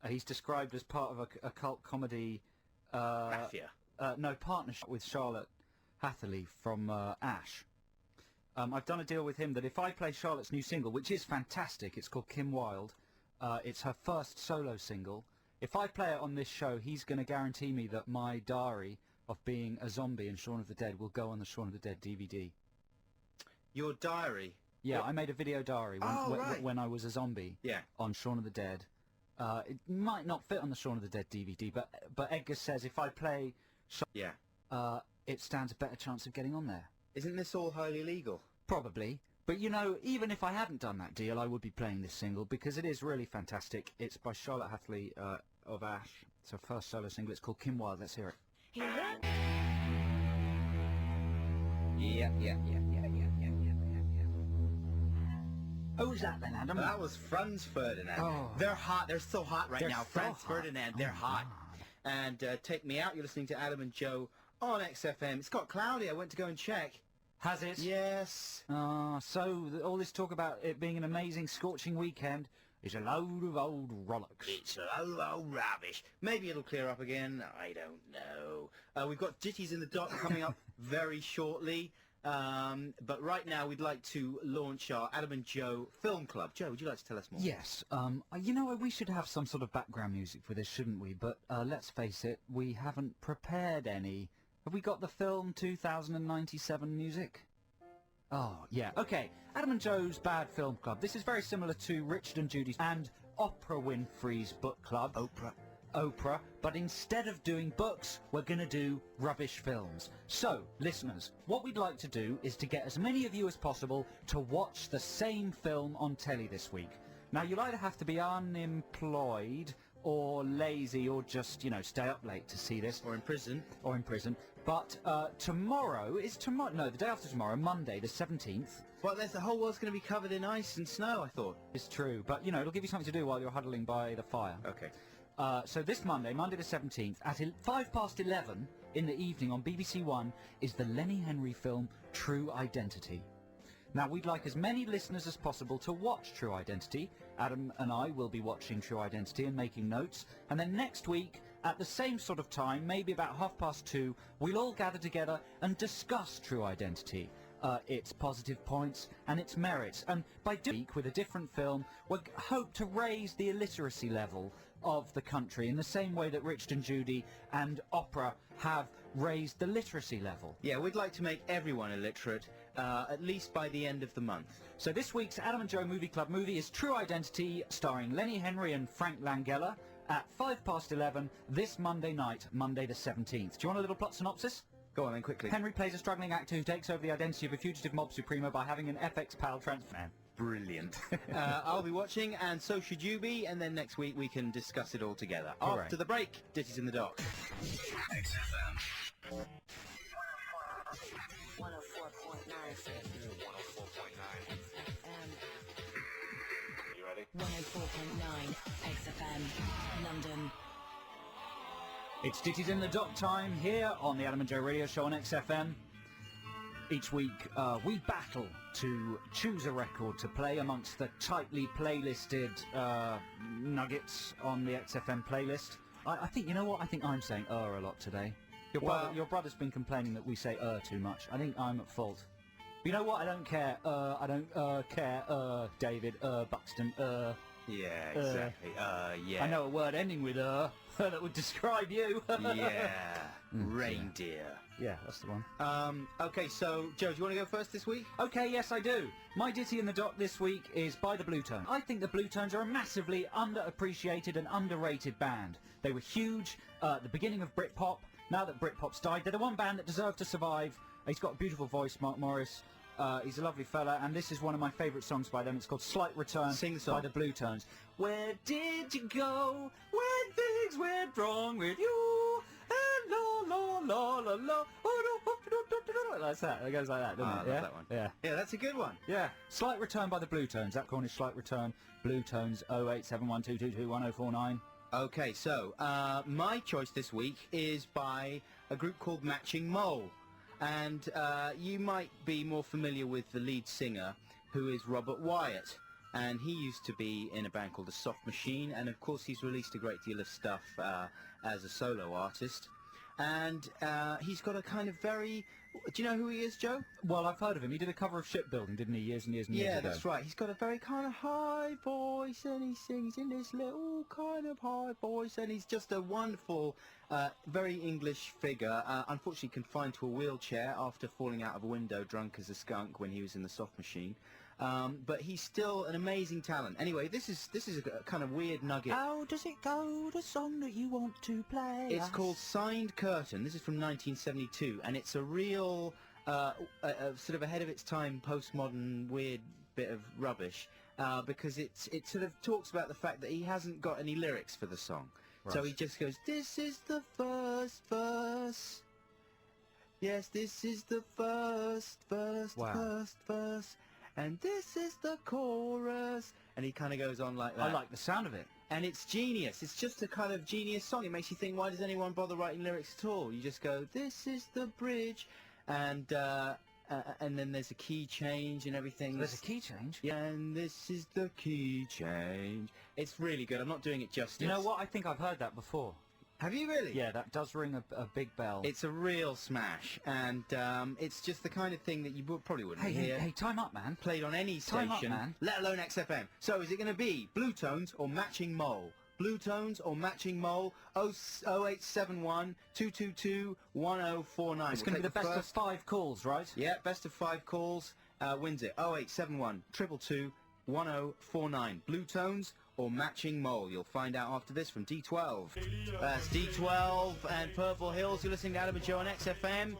He's described as part of a cult comedy...
Mafia.
No, partnership with Charlotte Hatherley from Ash. I've done a deal with him that if I play Charlotte's new single, which is fantastic, it's called Kim Wilde, it's her first solo single. If I play it on this show, he's going to guarantee me that my diary of being a zombie in Shaun of the Dead will go on the Shaun of the Dead DVD.
Your diary?
Yeah,
What?
I made a video diary when I was a zombie on Shaun of the Dead. It might not fit on the Shaun of the Dead DVD, but Edgar says if I play it stands a better chance of getting on there.
Isn't this all highly legal?
Probably. But, you know, even if I hadn't done that deal, I would be playing this single because it is really fantastic. It's by Charlotte Hatherley of Ash. It's her first solo single. It's called Kim Wilde. Let's hear it. Yeah. Who's that then, Adam?
That was Franz Ferdinand.
Oh.
They're hot. They're so hot right
They're
now.
so
Franz
hot.
Ferdinand, they're hot. And Take Me Out, you're listening to Adam and Joe on XFM. It's got cloudy. I went to go and check.
Has it?
Yes.
So all this talk about it being an amazing scorching weekend is a load of old rollicks.
It's a load of old rubbish. Maybe it'll clear up again. I don't know. We've got Ditties in the Dock coming up very shortly. But right now we'd like to launch our Adam and Joe Film Club. Joe, would you like to tell us more?
Yes. You know, we should have some sort of background music for this, shouldn't we? But let's face it, we haven't prepared any. Have we got the film 2097 music? Oh, yeah. Okay. Adam and Joe's Bad Film Club. This is very similar to Richard and Judy's and Oprah Winfrey's book club. Oprah, but instead of doing books, we're going to do rubbish films. So, listeners, what we'd like to do is to get as many of you as possible to watch the same film on telly this week. Now, you'll either have to be unemployed or lazy or just, you know, stay up late to see this.
Or in prison.
But tomorrow is the day after tomorrow, Monday the 17th.
Well, the whole world's going to be covered in ice and snow, I thought.
It's true, but, you know, it'll give you something to do while you're huddling by the fire.
Okay.
So this Monday the 17th, at 11:05 in the evening on BBC One, is the Lenny Henry film True Identity. Now, we'd like as many listeners as possible to watch True Identity. Adam and I will be watching True Identity and making notes. And then next week, at the same sort of time, maybe about 2:30, we'll all gather together and discuss True Identity. Its positive points and its merits. And by doing with a different film, we hope to raise the illiteracy level of the country in the same way that Richard and Judy and Oprah have raised the literacy level.
Yeah, we'd like to make everyone illiterate, at least by the end of the month.
So this week's Adam and Joe Movie Club movie is True Identity, starring Lenny Henry and Frank Langella, at 11:05 this Monday night, Monday the 17th. Do you want a little plot synopsis?
Go on then, quickly.
Henry plays a struggling actor who takes over the identity of a fugitive mob supremo by having an FX PAL transfer.
Brilliant. I'll be watching, and so should you be, and then next week we can discuss it all together.
Correct.
After the break, Ditties in the Dock.
XFM.
104.9.
104.9.
You ready?
104.9 XFM, London.
It's Ditties in the Dock time here on the Adam and Joe radio show on XFM. Each week we battle to choose a record to play amongst the tightly playlisted nuggets on the XFM playlist. I think, you know what, I think I'm saying a lot today. Your brother's been complaining that we say too much. I think I'm at fault. But you know what, I don't care, David, Buxton,
Yeah, exactly. Yeah.
I know a word ending with that would describe you.
Yeah. Reindeer.
Yeah, that's the one.
Okay, so, Joe, do you want to go first this week?
Okay, yes, I do. My ditty in the dock this week is by the Blue Tones. I think the Blue Tones are a massively underappreciated and underrated band. They were huge at the beginning of Britpop. Now that Britpop's died, they're the one band that deserved to survive. He's got a beautiful voice, Mark Morris. He's a lovely fella, and this is one of my favourite songs by them. It's called Slight Return by the Blue Tones. Where did you go when things went wrong with you? And la la la la la. That's that. It goes like that, doesn't it?
I love that one.
Yeah.
Yeah, that's a good one.
Yeah. Slight Return by the Blue Tones. That corner is Slight Return. Blue Tones 08712221049.
Okay, so my choice this week is by a group called Matching Mole. And you might be more familiar with the lead singer, who is Robert Wyatt. And he used to be in a band called The Soft Machine, and of course he's released a great deal of stuff as a solo artist. And he's got a kind of very... Do you know who he is, Joe?
Well, I've heard of him. He did a cover of Shipbuilding, didn't he, years and years and years ago?
Yeah, that's right. He's got a very kind of high voice, and he sings in this little kind of high voice, and he's just a wonderful, very English figure. Unfortunately confined to a wheelchair after falling out of a window drunk as a skunk when he was in the Soft Machine. But he's still an amazing talent. Anyway, this is a kind of weird nugget.
How does it go, the song that you want to play?
It's called Signed Curtain. This is from 1972, and it's a real, sort of ahead of its time, postmodern, weird bit of rubbish, because it sort of talks about the fact that he hasn't got any lyrics for the song. Right. So he just goes, this is the first verse. Yes, this is the first verse. And this is the chorus, and he kind of goes on like that.
I like the sound of it.
And it's genius. It's just a kind of genius song. It makes you think, why does anyone bother writing lyrics at all? You just go, this is the bridge, and then there's a key change and everything.
So there's a key change?
Yeah, and this is the key change. It's really good. I'm not doing it justice.
You know what? I think I've heard that before.
Have you really?
Yeah, that does ring a big bell.
It's a real smash, and it's just the kind of thing that you probably wouldn't hear.
Hey, time up, man.
Played on any
Time
station,
up, man.
let alone XFM. So is it going to be Blue Tones or Matching Mole? Blue Tones or Matching Mole? 0871 222 1049.
It's going to be the best of 5 calls, right?
Yeah, best of 5 calls wins it. 0871 222 1049. Blue Tones or Matching Mole. You'll find out after this from D12. That's D12 and Purple Hills. You're listening to Adam and Joe on XFM.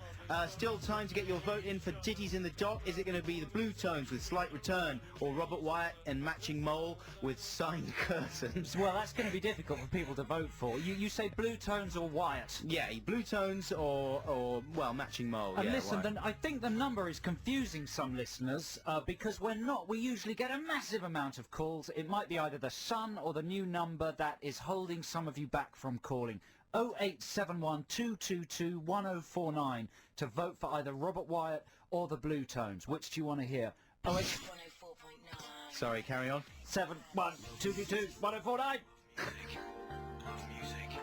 Still time to get your vote in for Ditties in the Dock. Is it going to be the Blue Tones with Slight Return or Robert Wyatt and Matching Mole with Signed Curtains?
Well, that's going to be difficult for people to vote for. You say Blue Tones or Wyatt?
Yeah, Blue Tones or well, Matching Mole.
And
yeah,
listen,
right.
I think the number is confusing some listeners because we usually get a massive amount of calls. It might be either the Sun or the new number that is holding some of you back from calling. 0871 222 1049 to vote for either Robert Wyatt or the Blue Tones. Which do you want to hear?
104.9.
Sorry, carry on.
71 222 1049.
Love music.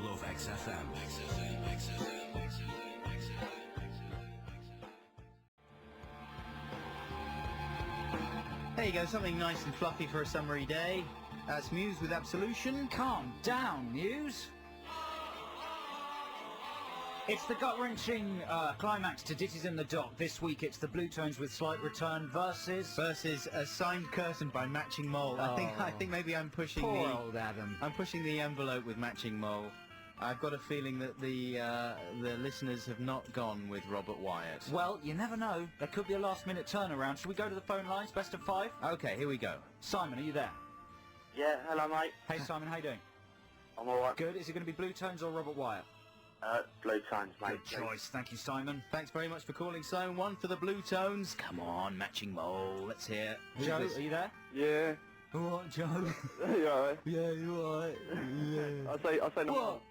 Love XFM.
There you go, something nice and fluffy for a summery day. That's Muse with Absolution.
Calm down, Muse. It's the gut-wrenching climax to Ditties in the Dock. This week it's the Blue Tones with Slight Return versus
a Signed Curtain by Matching Mole.
Oh.
I think maybe I'm pushing
poor old Adam.
I'm pushing the envelope with Matching Mole. I've got a feeling that the listeners have not gone with Robert Wyatt.
Well, you never know. There could be a last-minute turnaround. Should we go to the phone lines? Best of 5?
Okay, here we go.
Simon, are you there?
Yeah, hello, mate.
Hey, Simon, how you doing?
I'm alright.
Good. Is it going to be Blue Tones or Robert Wyatt?
Blue Tones, mate.
Good choice. Thank you, Simon.
Thanks very much for calling, Simon. 1 for the Blue Tones. Come on, Matching Mole. Let's hear it.
Joe, are you there?
Yeah.
All right, Joe.
You alright?
Yeah, you alright? Yeah.
I'll say the mole.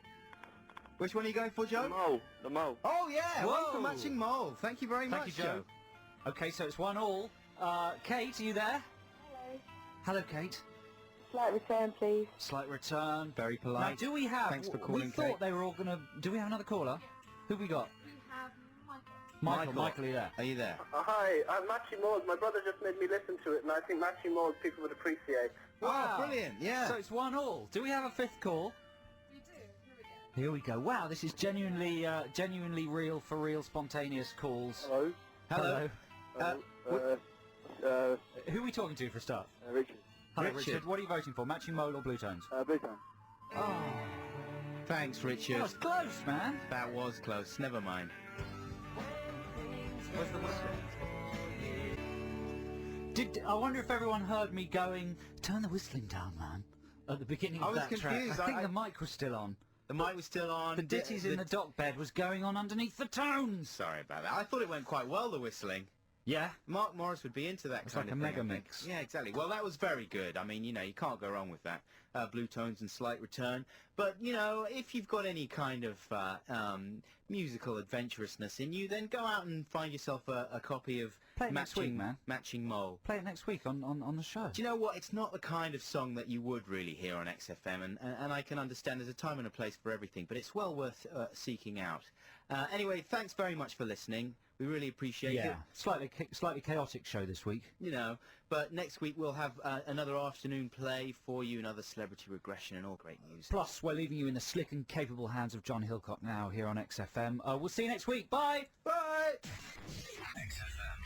Which one are you going for, Joe?
The mole.
Oh, yeah,
Whoa.
one for matching mole. Thank you very much,
Thank you, Joe. Okay, so it's 1-1. Kate, are you there?
Hello.
Hello, Kate.
Slight return, please.
Slight return.
Very polite.
Now, do we have...
Thanks for calling,
we thought
Kate.
they were all going to... Do we have another caller? Who we got?
We have Michael.
Michael, are you there?
Are you there?
Hi, I'm Matchy Moores. My brother just made me listen to it, and I think Matchy Moores people would appreciate.
Wow, brilliant, yeah.
So it's 1-1. Do we have a fifth call?
We do. Here we go.
Here we go. Wow, this is genuinely real, for real, spontaneous calls.
Hello?
Hello.
Who are we talking to for a start?
Richard.
Hello,
Richard.
Richard. What are you voting for? Matching mole or blue tones?
Blue Town.
Oh,
Thanks, Richard.
that was close, man.
That was close. Never mind.
Where's the whistling? I wonder if everyone heard me going, turn the whistling down, man, at the beginning
I
of
was
that track.
confused.
I think
I-
the mic was still on.
The mic was still on.
The ditties in the dock bed was going on underneath the tones.
Sorry about that. I thought it went quite well, the whistling.
Yeah.
Mark Morris would be into that
It's
kind
like
of
a
thing,
mega
I think.
mix.
Yeah, exactly. Well, that was very good. I mean, you know, you can't go wrong with that. Blue tones and slight return. But, you know, if you've got any kind of musical adventurousness in you, then go out and find yourself a copy of
Play it next week, man.
Matching Mole.
Play it next week on the show.
Do you know what? It's not the kind of song that you would really hear on XFM, and I can understand there's a time and a place for everything, but it's well worth seeking out. Anyway, thanks very much for listening. We really appreciate it.
Yeah, slightly chaotic show this week.
You know, but next week we'll have another afternoon play for you, another celebrity regression and all great news.
Plus, we're leaving you in the slick and capable hands of John Hillcock now here on XFM. We'll see you next week. Bye!
Bye!
XFM.